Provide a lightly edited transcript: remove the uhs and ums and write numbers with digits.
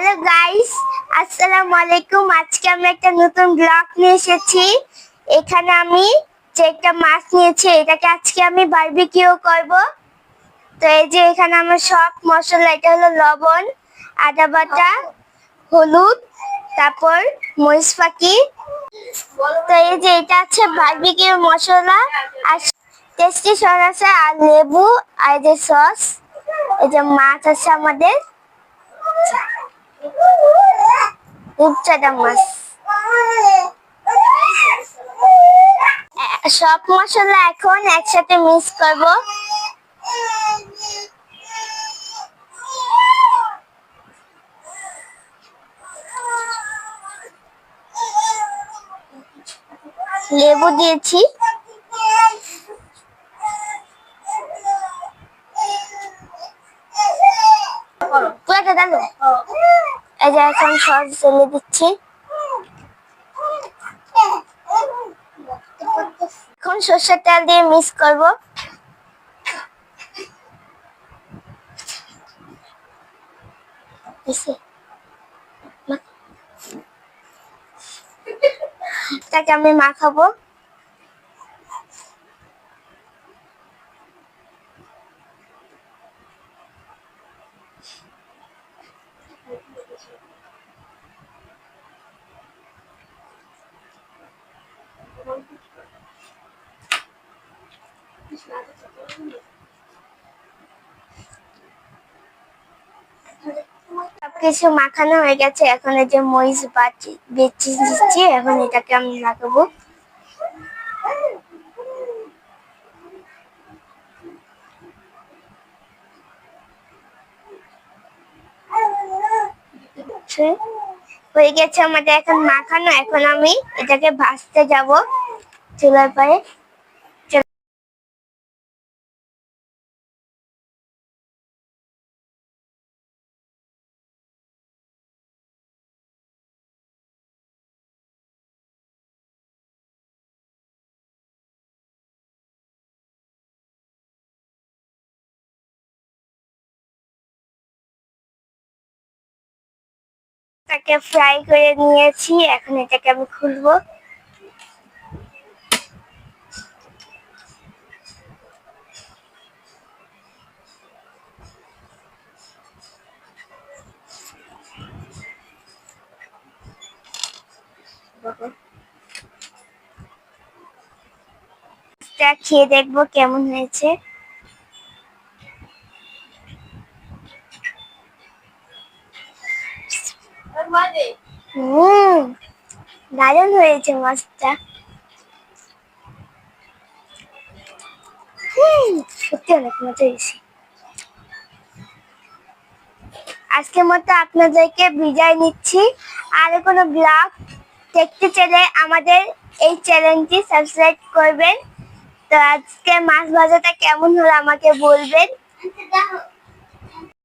Hello guys, আসসালামু আলাইকুম। আজকে আমি একটা নতুন ব্লগ নিয়ে এসেছি। এখানে আমি যে একটা মাছ নিয়েছি, এটাকে আজকে আমি বারবিকিউ করব। তো এই যে এখানে আমার সব মশলা, এটা হলো লবণ, আদা বাটা, হলুদ, তারপর মরিচ ফাঁকি। তো এই যে এটা আছে বারবিকিউ মশলা, আর টেস্টি সস আছে, আর লেবু, আর যে সস। এই যে মাছ আছে আমাদের, রূপচাঁদা মাছ। সব মশলা এখন একসাথে মিক্স করব। লেবু দিয়েছি, পুরোটা ডালো। এই যে এখন সস ঢেলে দিচ্ছি। এখন সর্ষের তেল দিয়ে মিক্স করব। তাকে আমি মাখাবো। সবকিছু মাখানো হয়ে গেছে, এখন এই যে মরিচ বাটি বেচে দিচ্ছি। এখন এটাকে আমি লাগাবো। হয়ে গেছে আমাদের এখন মাখানো। এখন আমি এটাকে ভাজতে যাব চুলার পারে। তাকে ফ্রাই করে নিয়েছি, এখন এটাকে আমি খুলবো। খেয়ে দেখবো কেমন হয়েছে। দারুণ হয়েছে মাছটা। সত্যি অনেক মজা হয়েছে। আজকের মতো আপনাদেরকে বিদায় নিচ্ছি। আর কোনো ব্লগ দেখতে চাইলে আমাদের এই চ্যানেলটি সাবস্ক্রাইব করবেন। তো আজকে মাছ ভাজাটা কেমন হলো আমাকে বলবেন।